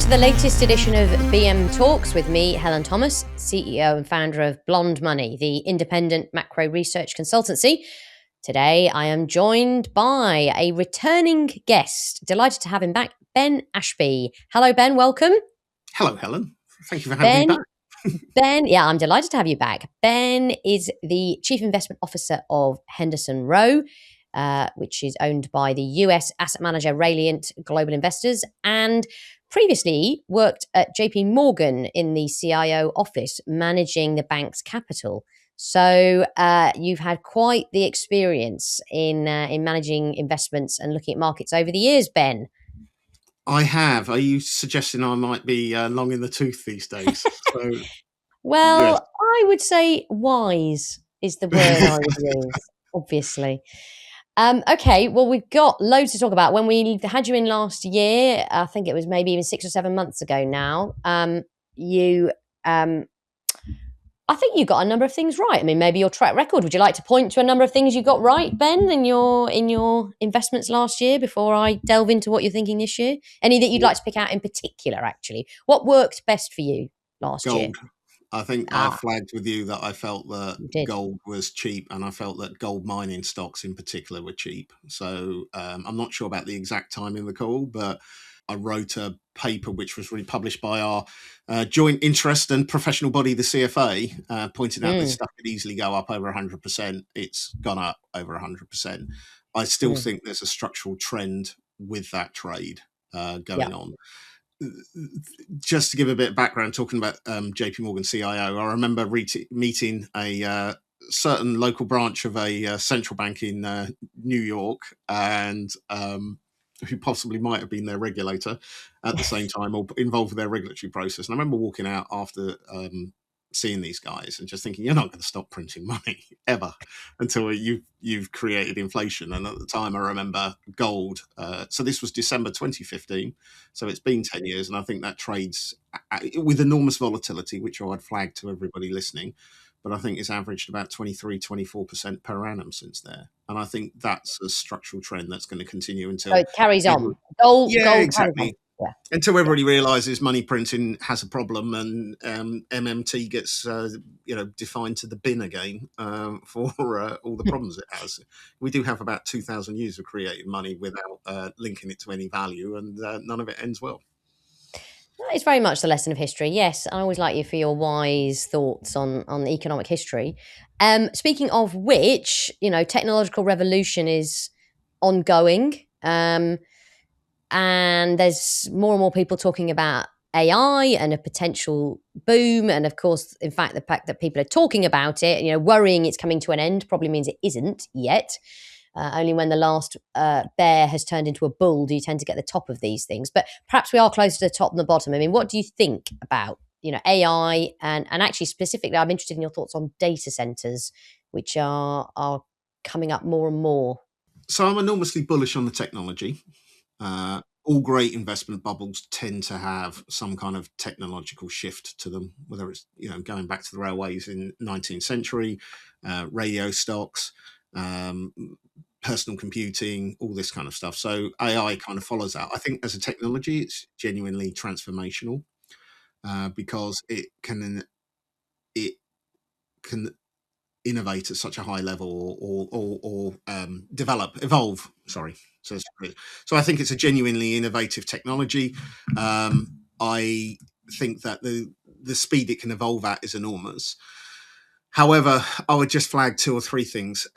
to the latest edition of BM Talks with me, Helen Thomas, CEO and founder of Blonde Money, the independent macro research consultancy. Today, I am joined by a returning guest. Delighted to have him back, Ben Ashby. Hello, Ben. Welcome. Hello, Helen. Thank you for having me back. Ben, I'm delighted to have you back. Ben is the Chief Investment Officer of Henderson Rowe, which is owned by the US asset manager Radiant Global Investors, and previously worked at JP Morgan in the CIO office, managing the bank's capital. So you've had quite the experience in managing investments and looking at markets over the years, Ben. I have. Are you suggesting I might be long in the tooth these days? So, Well, yes. I would say wise is the word I would use, obviously. Okay, well, we've got loads to talk about. When we had you in last year, I think it was maybe even 6 or 7 months ago now, I think you got a number of things right. I mean, maybe your track record. Would you like to point to a number of things you got right, Ben, in your investments last year before I delve into what you're thinking this year? Any that you'd like to pick out in particular, actually? What worked best for you last year? Gold. I think I flagged with you that I felt that You did. gold was cheap, and I felt that gold mining stocks in particular were cheap. So I'm not sure about the exact time in the call, but I wrote a paper which was republished by our joint interest and professional body, the CFA, pointing out this stuff could easily go up over 100%. It's gone up over 100%. I still think there's a structural trend with that trade going on. Just to give a bit of background, talking about JP Morgan CIO, I remember meeting a certain local branch of a central bank in New York, and who possibly might have been their regulator at the same time or involved with their regulatory process. And I remember walking out after seeing these guys and just thinking, you're not going to stop printing money ever until you've created inflation. And at the time, I remember gold. So this was December 2015. So it's been 10 years. And I think that trades with enormous volatility, which I'd flagged to everybody listening. But I think it's averaged about 23-24% per annum since there. And I think that's a structural trend that's going to continue until... So it carries on. Gold exactly. Yeah. Until everybody realizes money printing has a problem and MMT gets defined to the bin again for all the problems it has. We do have about 2,000 years of creating money without linking it to any value, and none of it ends well. It's very much the lesson of history. Yes, I always like you for your wise thoughts on economic history. Speaking of which, technological revolution is ongoing. And there's more and more people talking about AI and a potential boom. And of course, in fact, the fact that people are talking about it, worrying it's coming to an end probably means it isn't yet. Only when the last bear has turned into a bull do you tend to get the top of these things. But perhaps we are closer to the top than the bottom. I mean, what do you think about, AI? And actually, specifically, I'm interested in your thoughts on data centers, which are coming up more and more. So I'm enormously bullish on the technology. All great investment bubbles tend to have some kind of technological shift to them, whether it's going back to the railways in 19th century, radio stocks, personal computing, all this kind of stuff. So AI kind of follows that. I think as a technology, it's genuinely transformational because it can innovate at such a high level or evolve. Sorry. So I think it's a genuinely innovative technology. I think that the speed it can evolve at is enormous. However, I would just flag 2 or 3 things.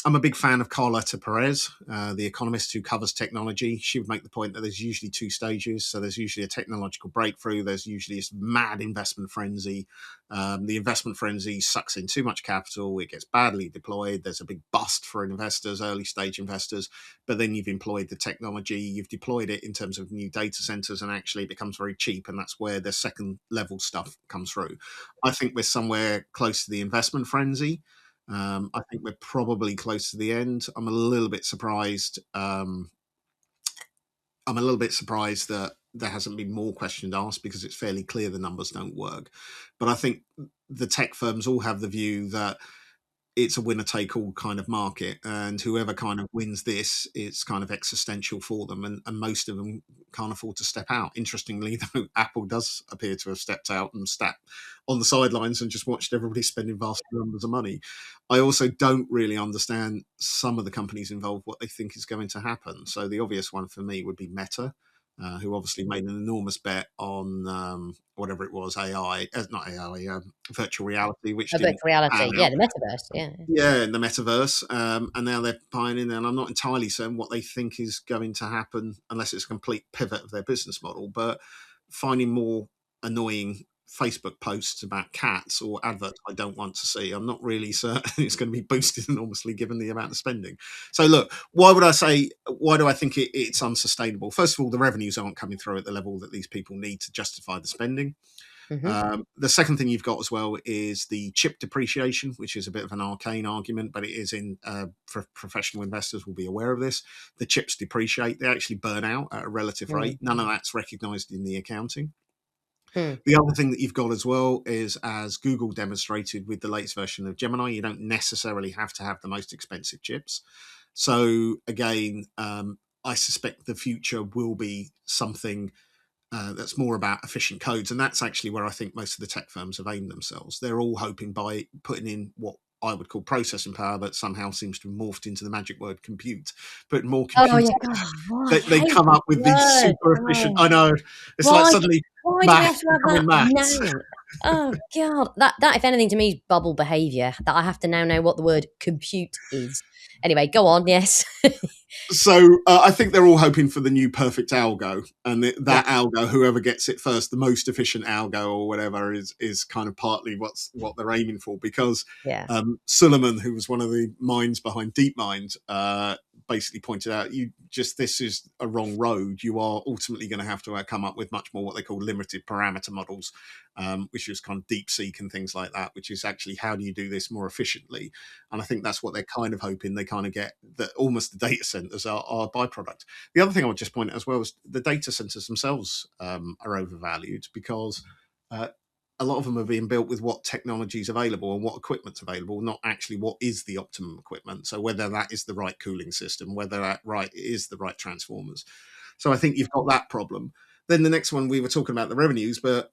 I'm a big fan of Carlota Perez, the economist who covers technology. She would make the point that there's usually 2 stages. So there's usually a technological breakthrough. There's usually this mad investment frenzy. The investment frenzy sucks in too much capital. It gets badly deployed. There's a big bust for investors, early stage investors. But then you've employed the technology. You've deployed it in terms of new data centers, and actually it becomes very cheap. And that's where the second level stuff comes through. I think we're somewhere close to the investment frenzy. I think we're probably close to the end. I'm a little bit surprised. That there hasn't been more questions asked because it's fairly clear the numbers don't work. But I think the tech firms all have the view that it's a winner take all kind of market, and whoever kind of wins this, it's kind of existential for them, and most of them can't afford to step out. Interestingly, though, Apple does appear to have stepped out and sat on the sidelines and just watched everybody spending vast numbers of money. I also don't really understand some of the companies involved, what they think is going to happen. So the obvious one for me would be Meta, who obviously made an enormous bet on whatever it was, AI, not AI, virtual reality, which A didn't virtual reality. pan Yeah, out. the metaverse. Yeah. Yeah, in the metaverse, and now they're pioneering, and I'm not entirely certain what they think is going to happen unless it's a complete pivot of their business model. But finding more annoying Facebook posts about cats or adverts I don't want to see, I'm not really certain it's going to be boosted enormously given the amount of spending. So, look, why would I say, why do I think it's unsustainable? First of all, the revenues aren't coming through at the level that these people need to justify the spending. Hmm. The second thing you've got as well is the chip depreciation, which is a bit of an arcane argument, but it is in for professional investors will be aware of this. The chips depreciate; they actually burn out at a relative rate. None of that's recognised in the accounting. Mm. The other thing that you've got as well is, as Google demonstrated with the latest version of Gemini, you don't necessarily have to have the most expensive chips. So again, I suspect the future will be something that's more about efficient codes. And that's actually where I think most of the tech firms have aimed themselves. They're all hoping by putting in what I would call processing power, but somehow sems to have morphed into the magic word compute. Put more Oh compute yeah, in God, there, oh, I they hate come that up with these word. super efficient. Oh, I know, it's like why? suddenly Why do we have maths to have that becoming maths. now? Oh God, that if anything to me is bubble behaviour. That I have to now know what the word compute is. Anyway, go on. Yes. So I think they're all hoping for the new perfect algo, and Yeah. that algo, whoever gets it first, the most efficient algo or whatever, is kind of partly what they're aiming for. Because Yeah. Suleiman, who was one of the minds behind DeepMind, basically pointed out, this is a wrong road. You are ultimately going to have to come up with much more what they call limited parameter models, which is kind of deep seek and things like that, which is actually how do you do this more efficiently. And I think that's what they're kind of hoping they kind of get, that almost the data centers are a byproduct. The other thing I would just point out as well is the data centers themselves are overvalued, because uh, a lot of them are being built with what technology is available and what equipment's available, not actually what is the optimum equipment. So whether that is the right cooling system, whether that is the right transformers. So I think you've got that problem. Then the next one, we were talking about the revenues, but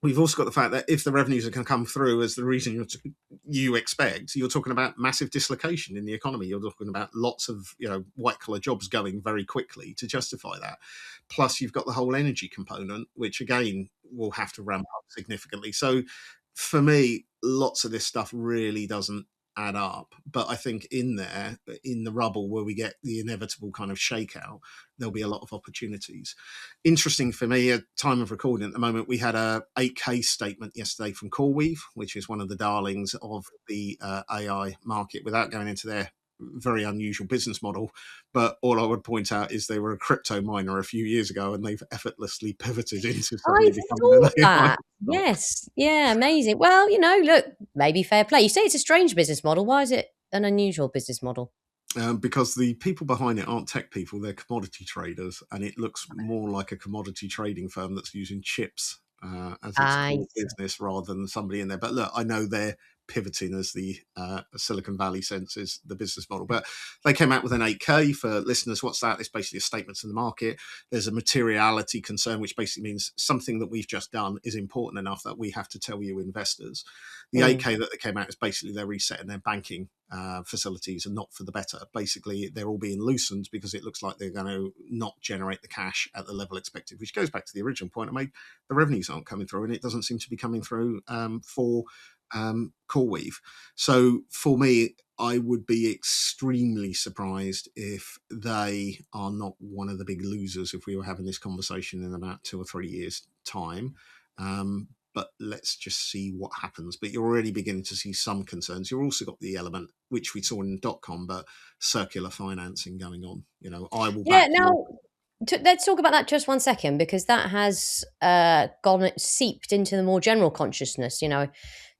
we've also got the fact that if the revenues are going to come through as the reason you expect, you're talking about massive dislocation in the economy. You're talking about lots of white collar jobs going very quickly to justify that. Plus, you've got the whole energy component, which again will have to ramp up significantly. So, for me, lots of this stuff really doesn't add up. But I think in there, in the rubble where we get the inevitable kind of shakeout, there'll be a lot of opportunities. Interesting for me, at time of recording at the moment, we had a 8K statement yesterday from CoreWeave, which is one of the darlings of the AI market, without going into their very unusual business model. But all I would point out is they were a crypto miner a few years ago, and they've effortlessly pivoted into I suddenly becoming an thought AI that. stock. Yes. Yeah. Amazing. Well, look, maybe fair play. You say it's a strange business model. Why is it an unusual business model? Because the people behind it aren't tech people, they're commodity traders, and it looks more like a commodity trading firm that's using chips as its I core business rather than somebody in there. But look, I know they're pivoting as the Silicon Valley senses the business model. But they came out with an 8K. For listeners, what's that? It's basically a statement to the market. There's a materiality concern, which basically means something that we've just done is important enough that we have to tell you investors. The Mm. 8K that they came out is basically they're resetting their banking facilities, and not for the better. Basically, they're all being loosened because it looks like they're going to not generate the cash at the level expected, which goes back to the original point I made. The revenues aren't coming through, and it doesn't seem to be coming through for CoreWeave. So for me, I would be extremely surprised if they are not one of the big losers if we were having this conversation in about 2 or 3 years' time. But let's just see what happens. But you're already beginning to see some concerns. You've also got the element, which we saw in .com, but circular financing going on. I will Yeah. back you. Now, let's talk about that just 1 second, because that has gone seeped into the more general consciousness.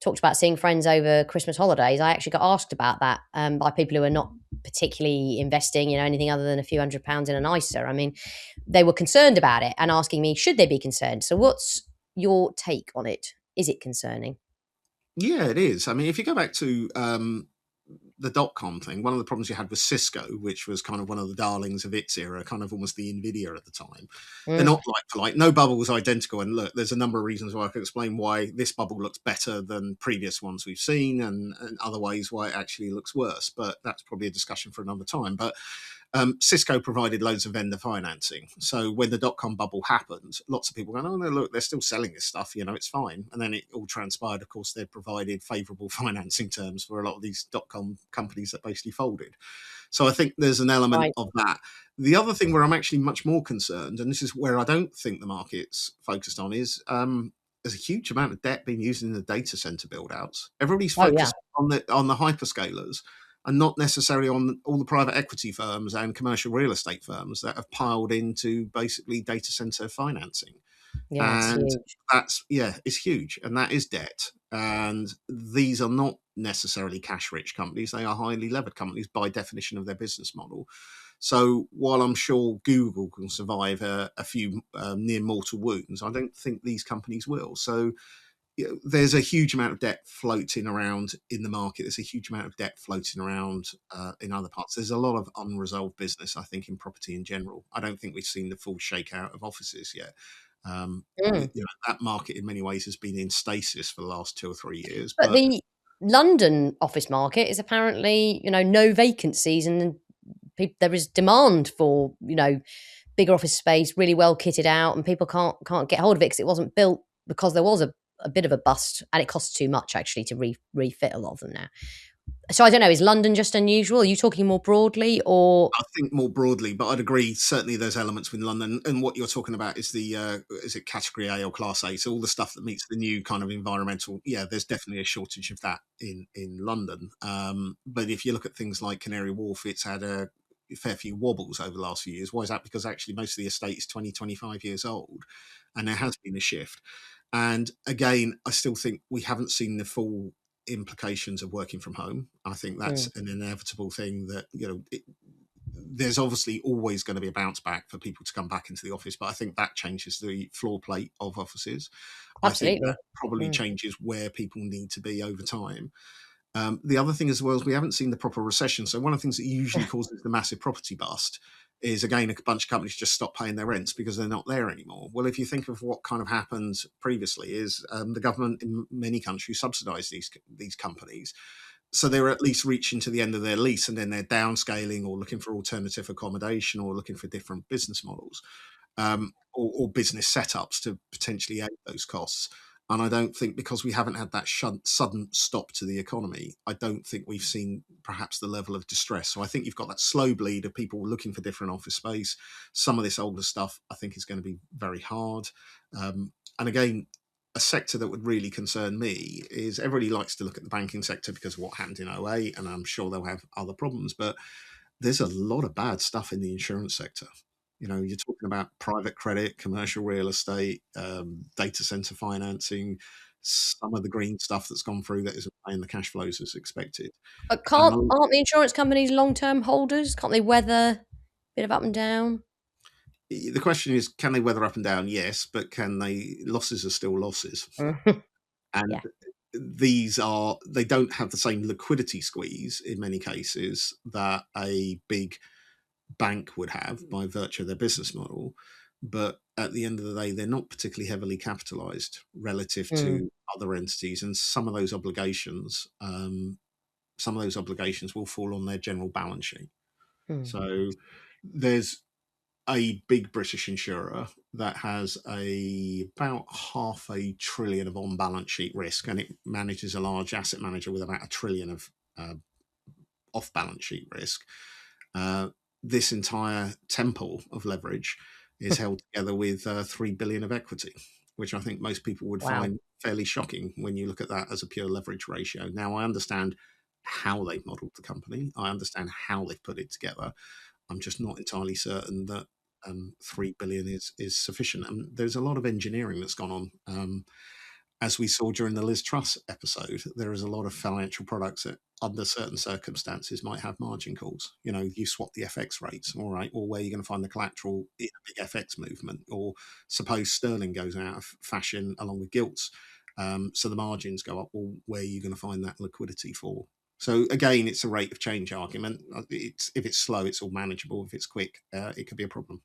Talked about seeing friends over Christmas holidays. I actually got asked about that by people who are not particularly investing, anything other than a few £100s in an ISA. I mean, they were concerned about it and asking me, should they be concerned? So, what's your take on it? Is it concerning? Yeah, it is. I mean, if you go back to the dot-com thing, one of the problems you had with Cisco, which was kind of one of the darlings of its era, kind of almost the Nvidia at the time. They're Mm, not like for like. No bubble was identical. And look, there's a number of reasons why I can explain why this bubble looks better than previous ones we've seen, and other ways why it actually looks worse. But that's probably a discussion for another time. But Cisco provided loads of vendor financing. So when the dot-com bubble happened, lots of people going, oh, no, look, they're still selling this stuff, it's fine. And then it all transpired, of course, they provided favourable financing terms for a lot of these dot-com companies that basically folded. So I think there's an element right. of that. The other thing where I'm actually much more concerned, and this is where I don't think the market's focused on, is there's a huge amount of debt being used in the data center build-outs. Everybody's Oh, yeah. focused on the hyperscalers, and not necessarily on all the private equity firms and commercial real estate firms that have piled into basically data center financing. Yeah, it's And huge. it's huge. And that is debt. And these are not necessarily cash rich companies. They are highly levered companies by definition of their business model. So while I'm sure Google can survive a few near mortal wounds, I don't think these companies will. So there's a huge amount of debt floating around in the market. There's a huge amount of debt floating around in other parts. There's a lot of unresolved business, I think, in property in general. I don't think we've seen the full shakeout of offices yet. Mm. That market in many ways has been in stasis for the last 2 or 3 years. But But the London office market is apparently, no vacancies, and there is demand for, bigger office space, really well kitted out, and people can't get hold of it because it wasn't built, because there was a bit of a bust, and it costs too much actually to refit a lot of them now. So I don't know, is London just unusual? Are you talking more broadly, or I think more broadly, but I'd agree. Certainly, there's elements within London, and what you're talking about is the is it category A or class A? So all the stuff that meets the new kind of environmental. Yeah, there's definitely a shortage of that in London. But if you look at things like Canary Wharf, it's had a fair few wobbles over the last few years. Why is that? Because actually most of the estate is 20, 25 years old, and there has been a shift. And again, I still think we haven't seen the full implications of working from home. I think that's Mm, an inevitable thing that there's obviously always going to be a bounce back for people to come back into the office, but I think that changes the floor plate of offices. I think that absolutely. probably Mm. changes where people need to be over time. The other thing as well is we haven't seen the proper recession. So one of the things that usually causes the massive property bust is, again, a bunch of companies just stop paying their rents because they're not there anymore. Well, if you think of what kind of happened previously, is the government in many countries subsidised these companies, so they're at least reaching to the end of their lease, and then they're downscaling or looking for alternative accommodation or looking for different business models, or business setups to potentially aid those costs. And I don't think, because we haven't had that sudden stop to the economy, I don't think we've seen perhaps the level of distress. So I think you've got that slow bleed of people looking for different office space. Some of this older stuff I think is going to be very hard. And again, a sector that would really concern me is, everybody likes to look at the banking sector because of what happened in '08, and I'm sure they'll have other problems, but there's a lot of bad stuff in the insurance sector. You're talking about private credit, commercial real estate, data center financing, some of the green stuff that's gone through that isn't paying the cash flows as expected. But And aren't the insurance companies long-term holders? Can't they weather a bit of up and down? the question is, can they weather up and down? Yes, but can they? Losses are still losses, Mm. and Yeah. they don't have the same liquidity squeeze in many cases that a big bank would have by virtue of their business model. But at the end of the day, they're not particularly heavily capitalized relative Mm, to other entities, and some of those obligations will fall on their general balance sheet. mm, So there's a big British insurer that has about $500 billion of on balance sheet risk, and it manages a large asset manager with about $1 trillion of off balance sheet risk. Uh, this entire temple of leverage is held together with $3 billion of equity, which I think most people would wow. find fairly shocking when you look at that as a pure leverage ratio. Now, I understand how they've modelled the company. I understand how they've put it together. I'm just not entirely certain that 3 billion is sufficient. And there's a lot of engineering that's gone on. As we saw during the Liz Truss episode, there is a lot of financial products that, under certain circumstances, might have margin calls. You swap the FX rates, all right, or where you're going to find the collateral in a big FX movement, or suppose sterling goes out of fashion along with gilts. So the margins go up. Well, where are you going to find that liquidity for? So again, it's a rate of change argument. If it's slow, it's all manageable. If it's quick, it could be a problem.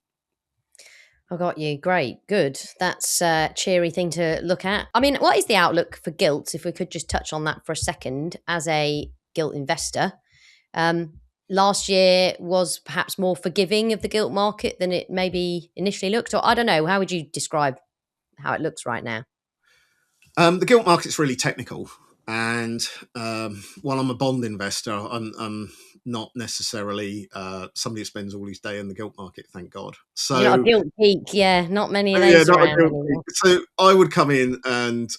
I got you. Great. Good. That's a cheery thing to look at. I mean, what is the outlook for gilts? If we could just touch on that for a second as a gilt investor. Last year was perhaps more forgiving of the gilt market than it maybe initially looked, or I don't know. How would you describe how it looks right now? The gilt market's really technical, and while I'm a bond investor, I'm not necessarily somebody who spends all his day in the gilt market. Thank God. You're not a So gilt geek, yeah. Not many of yeah, those not a around gilt. anymore. So I would come in, and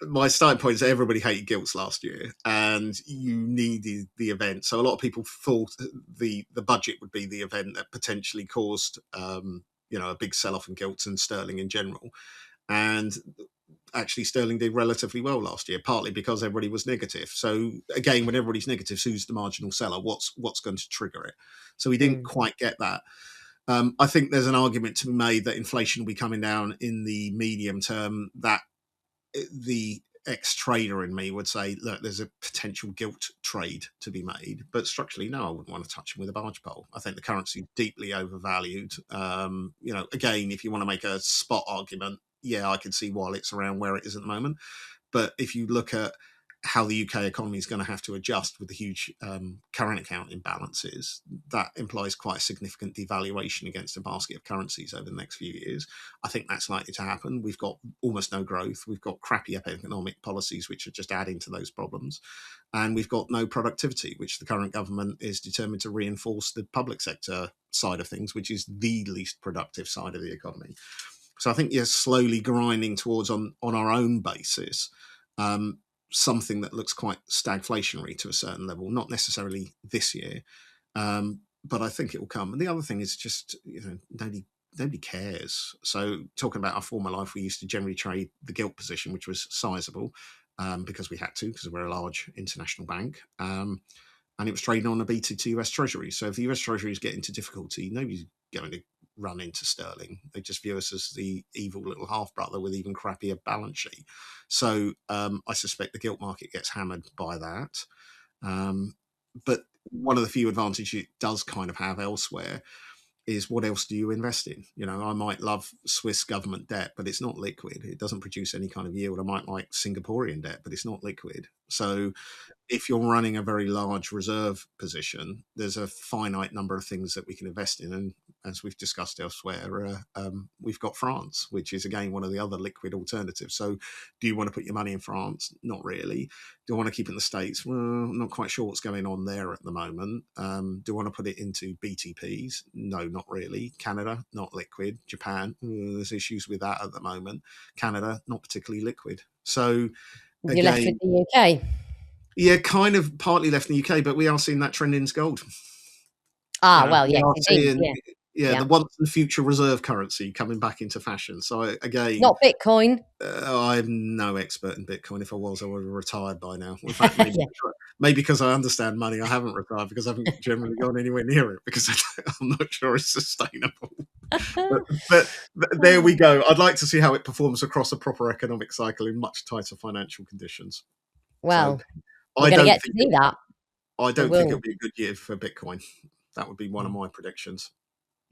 my starting point is everybody hated gilts last year, and you needed the event. So a lot of people thought the budget would be the event that potentially caused a big sell off in gilts and sterling in general. And actually sterling did relatively well last year, partly because everybody was negative. So again, when everybody's negative, who's the marginal seller? What's going to trigger it? So we didn't quite get that. I think there's an argument to be made that inflation will be coming down in the medium term. That the ex-trader in me would say, look, there's a potential gilt trade to be made, but structurally, no, I wouldn't want to touch them with a barge pole. I think the currency is deeply overvalued. Again, if you want to make a spot argument, yeah, I can see why it's around where it is at the moment. But if you look at how the UK economy is going to have to adjust with the huge current account imbalances, that implies quite a significant devaluation against a basket of currencies over the next few years. I think that's likely to happen. We've got almost no growth. We've got crappy economic policies, which are just adding to those problems. And we've got no productivity, which the current government is determined to reinforce the public sector side of things, which is the least productive side of the economy. So I think you're slowly grinding towards, on our own basis, something that looks quite stagflationary to a certain level, not necessarily this year, but I think it will come. And the other thing is just, nobody cares. So talking about our former life, we used to generally trade the gilt position, which was sizable, because we had to, because we're a large international bank. And it was trading on a beta to US Treasury. So if the US Treasuries get into difficulty, nobody's going to run into sterling. They just view us as the evil little half brother with even crappier balance sheet. So I suspect the gilt market gets hammered by that. But one of the few advantages it does kind of have elsewhere is, what else do you invest in? I might love Swiss government debt, but it's not liquid. It doesn't produce any kind of yield. I might like Singaporean debt, but it's not liquid. So if you're running a very large reserve position, there's a finite number of things that we can invest in. And as we've discussed elsewhere, we've got France, which is, again, one of the other liquid alternatives. So do you want to put your money in France? Not really. Do I want to keep it in the States? Well, I'm not quite sure what's going on there at the moment. Do I want to put it into BTPs? No, not really. Canada, not liquid. Japan, there's issues with that at the moment. Canada, not particularly liquid. So You're left with again, the UK. yeah, kind of partly left in the UK, but we are seeing that trend into gold. Well, We yes, are indeed. seeing, Yeah. the once and future reserve currency coming back into fashion. So again, Not Bitcoin. I'm no expert in Bitcoin. If I was, I would have retired by now. In fact, maybe Yeah. maybe because I understand money, I haven't retired, because I haven't generally gone anywhere near it, because I'm not sure it's sustainable. But there we go. I'd like to see how it performs across a proper economic cycle in much tighter financial conditions. So Well, we're I going to don't get to think see that. I We don't think it'll will. be a good year for Bitcoin. That would be one of my predictions.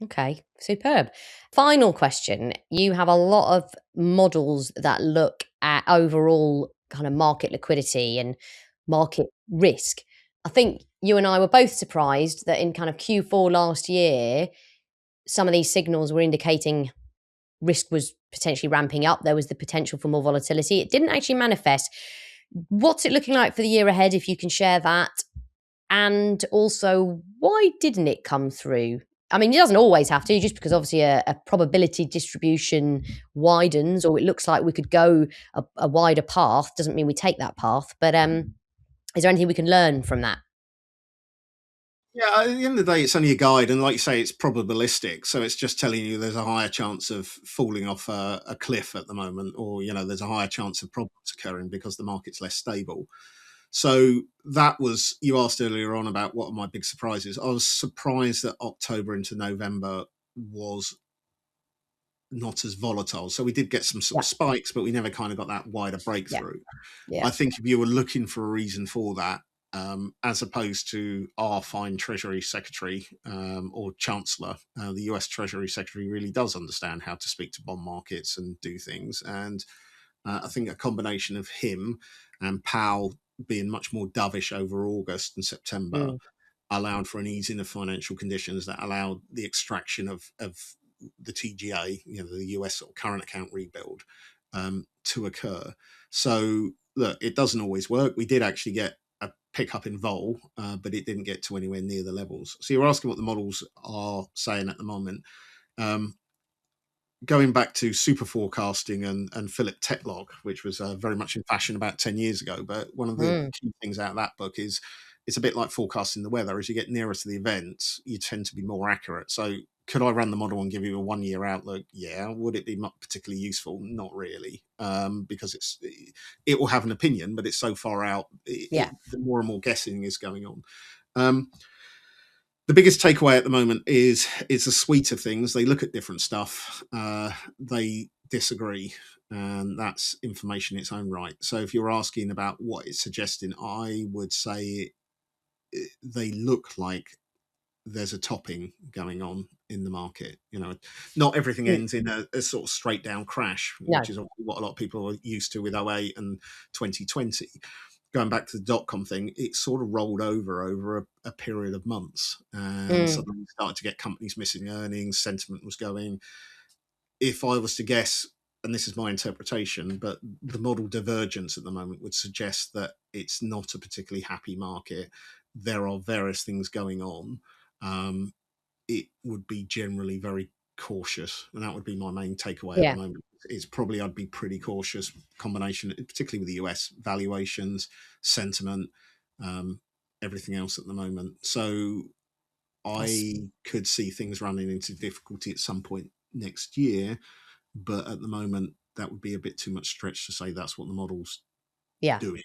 Okay, superb. Final question. You have a lot of models that look at overall kind of market liquidity and market risk. I think you and I were both surprised that in kind of Q4 last year, some of these signals were indicating risk was potentially ramping up. There was the potential for more volatility. It didn't actually manifest. What's it looking like for the year ahead, if you can share that? And also, why didn't it come through? I mean, it doesn't always have to, just because obviously a probability distribution widens, or it looks like we could go a wider path, doesn't mean we take that path. But is there anything we can learn from that? Yeah, at the end of the day, it's only a guide, and like you say, it's probabilistic. So it's just telling you there's a higher chance of falling off a cliff at the moment, or there's a higher chance of problems occurring because the market's less stable. So that was, you asked earlier on about what are my big surprises. I was surprised that October into November was not as volatile. So we did get some sort of spikes, but we never kind of got that wider breakthrough. I think if you were looking for a reason for that, as opposed to our fine Treasury Secretary or Chancellor, the US Treasury Secretary really does understand how to speak to bond markets and do things. And I think a combination of him and Powell being much more dovish over August and September allowed for an easing of financial conditions that allowed the extraction of the TGA, the US sort of current account rebuild, to occur. So look, it doesn't always work. We did actually get a pickup in vol, but it didn't get to anywhere near the levels. So you're asking what the models are saying at the moment. Going back to super forecasting and Philip Tetlock, which was very much in fashion about 10 years ago. But one of the key things out of that book is it's a bit like forecasting the weather. As you get nearer to the events, you tend to be more accurate. So could I run the model and give you a 1 year outlook? Yeah. Would it be not particularly useful? Not really, because it will have an opinion, but it's so far out. The more and more guessing is going on. The biggest takeaway at the moment is it's a suite of things. They look at different stuff. They disagree, and that's information in its own right. So if you're asking about what it's suggesting, I would say they look like there's a topping going on in the market. Not everything ends in a sort of straight down crash, which is what a lot of people are used to with 08 and 2020. Going back to the dot-com thing, it sort of rolled over a period of months, and suddenly we started to get companies missing earnings. Sentiment was going. If I was to guess, and this is my interpretation, but the model divergence at the moment would suggest that it's not a particularly happy market. There are various things going on. It would be generally very cautious, and that would be my main takeaway at the moment. It's probably I'd be pretty cautious, combination, particularly with the US valuations, sentiment, everything else at the moment. So I could see things running into difficulty at some point next year, but at the moment that would be a bit too much stretch to say that's what the model's doing.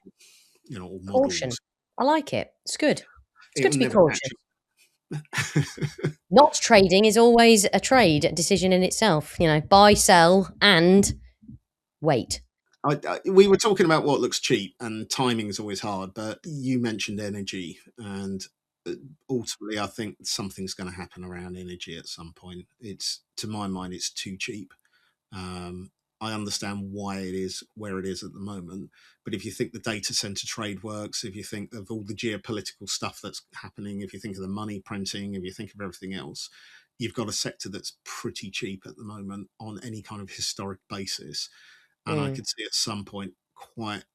Or Caution. models. I like it. It's good. It's good to be never cautious. Not trading is always a trade decision in itself. Buy, sell, and wait. We were talking about what looks cheap, and timing is always hard, but you mentioned energy, and ultimately I think something's going to happen around energy at some point. To my mind, it's too cheap. I understand why it is where it is at the moment, but if you think the data center trade works, if you think of all the geopolitical stuff that's happening, if you think of the money printing, if you think of everything else, you've got a sector that's pretty cheap at the moment on any kind of historic basis. And I could see at some point quite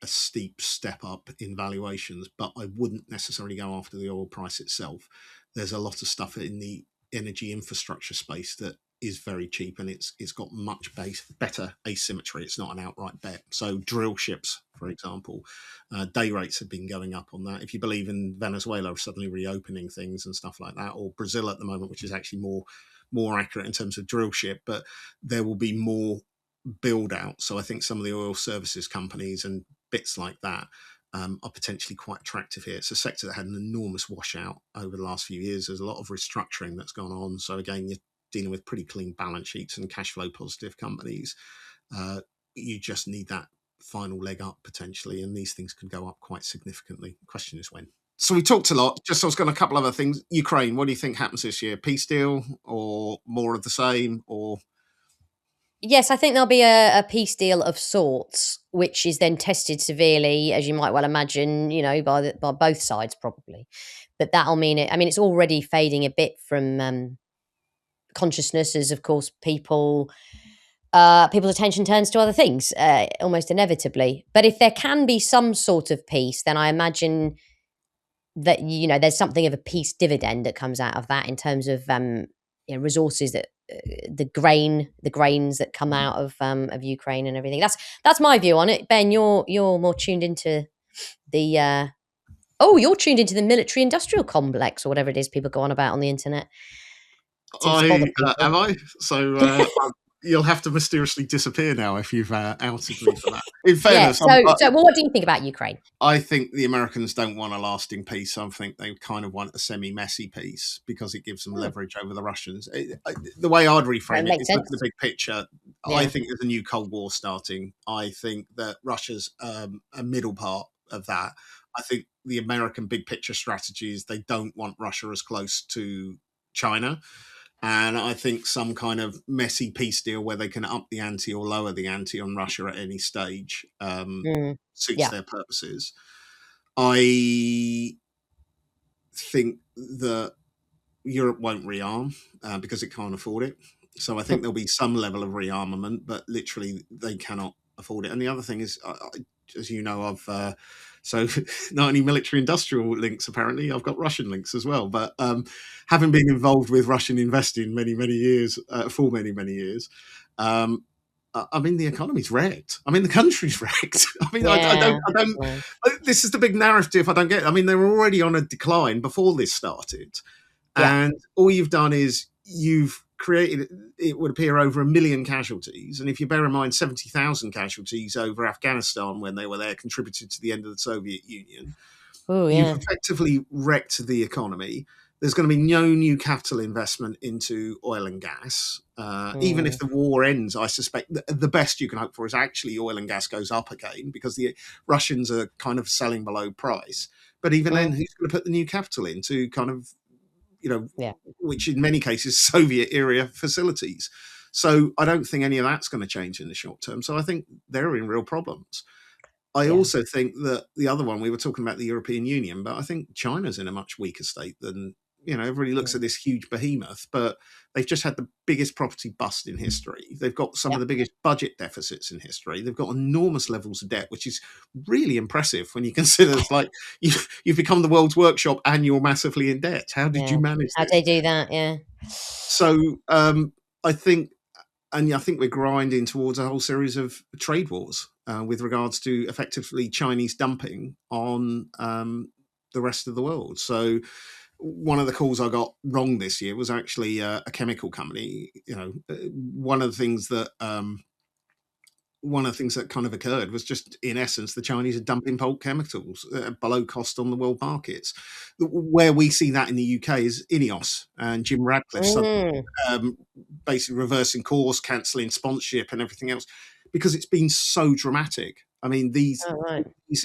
a steep step up in valuations, but I wouldn't necessarily go after the oil price itself. There's a lot of stuff in the energy infrastructure space that is very cheap, and it's got much better asymmetry. It's not an outright bet. So drill ships, for example, day rates have been going up on that. If you believe in Venezuela suddenly reopening things and stuff like that, or Brazil at the moment, which is actually more accurate in terms of drill ship, but there will be more build out. So I think some of the oil services companies and bits like that are potentially quite attractive here. It's a sector that had an enormous washout over the last few years. There's a lot of restructuring that's gone on. So again, you're dealing with pretty clean balance sheets and cash flow positive companies. You just need that final leg up potentially, and these things can go up quite significantly. The question is when. So we talked a lot. Just I was going to a couple other things. Ukraine, what do you think happens this year? Peace deal or more of the same? Or yes, I think there'll be a peace deal of sorts, which is then tested severely, as you might well imagine, by both sides probably. But that'll mean it. I mean, it's already fading a bit from consciousness, as of course people's attention turns to other things, almost inevitably. But if there can be some sort of peace, then I imagine that there's something of a peace dividend that comes out of that in terms of resources that the grains that come out of Ukraine and everything. That's my view on it. Ben, you're more tuned into the you're tuned into the military industrial complex or whatever it is people go on about on the internet. am I? So you'll have to mysteriously disappear now if you've outed me for that. In Yeah. fairness, So, well, what do you think about Ukraine? I think the Americans don't want a lasting peace. I think they kind of want a semi-messy peace because it gives them leverage over the Russians. The way I'd reframe it Makes is look at sense. the big picture. I Yeah. think there's a new Cold War starting. I think that Russia's a middle part of that. I think the American big picture strategy is they don't want Russia as close to China. And I think some kind of messy peace deal where they can up the ante or lower the ante on Russia at any stage suits Yeah. their purposes. I think that Europe won't rearm because it can't afford it. So I think there'll be some level of rearmament, but literally they cannot afford it. And the other thing is, as you know, so not only military industrial links, apparently, I've got Russian links as well. But having been involved with Russian investing many years, for many years, I mean, the economy's wrecked. I mean, the country's wrecked. I mean, I don't. Yeah. This is the big narrative. I don't get. I mean, they were already on a decline before this started, and all you've done is you've created, it would appear, over 1 million casualties. And if you bear in mind 70,000 casualties over Afghanistan when they were there contributed to the end of the Soviet Union, you've effectively wrecked the economy. There's going to be no new capital investment into oil and gas. Even if the war ends, I suspect the best you can hope for is actually oil and gas goes up again because the Russians are kind of selling below price. But even then, who's going to put the new capital into kind of, which in many cases Soviet era facilities. So I don't think any of that's going to change in the short term. So I think they're in real problems. I also think that the other one, we were talking about the European Union, but I think China's in a much weaker state than, everybody looks at this huge behemoth, but they've just had the biggest property bust in history. They've got some of the biggest budget deficits in history. They've got enormous levels of debt, which is really impressive when you consider it's like you've become the world's workshop and you're massively in debt. How did you manage How'd this? they do that? Yeah. So I think we're grinding towards a whole series of trade wars with regards to effectively Chinese dumping on the rest of the world. So one of the calls I got wrong this year was actually a chemical company. One of the things that kind of occurred was just, in essence, the Chinese are dumping bulk chemicals below cost on the world markets. Where we see that in the UK is Ineos and Jim Radcliffe basically reversing course, cancelling sponsorship and everything else, because it's been so dramatic. I mean, these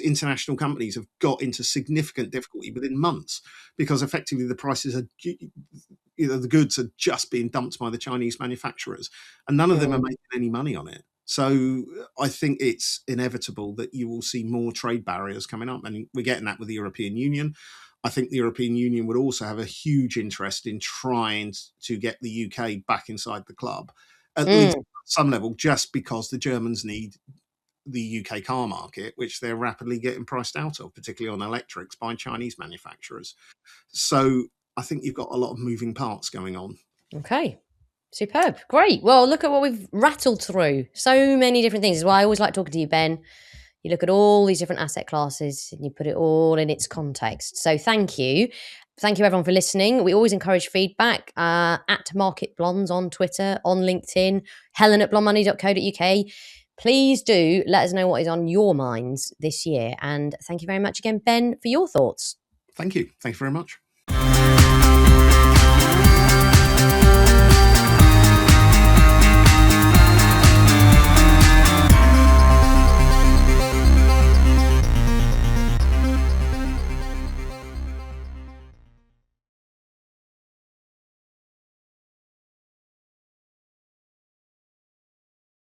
international companies have got into significant difficulty within months because effectively the prices are, the goods are just being dumped by the Chinese manufacturers, and none of them are making any money on it. So I think it's inevitable that you will see more trade barriers coming up, and we're getting that with the European Union. I think the European Union would also have a huge interest in trying to get the UK back inside the club, at least at some level, just because the Germans need the UK car market, which they're rapidly getting priced out of, particularly on electrics, by Chinese manufacturers. So I think you've got a lot of moving parts going on. Okay. Superb. Great. Well, look at what we've rattled through. So many different things. This is why I always like talking to you, Ben. You look at all these different asset classes and you put it all in its context. So thank you. Thank you, everyone, for listening. We always encourage feedback at Market Blondes on Twitter, on LinkedIn, helen@blondemoney.co.uk. Please do let us know what is on your minds this year. And thank you very much again, Ben, for your thoughts. Thank you. Thanks very much.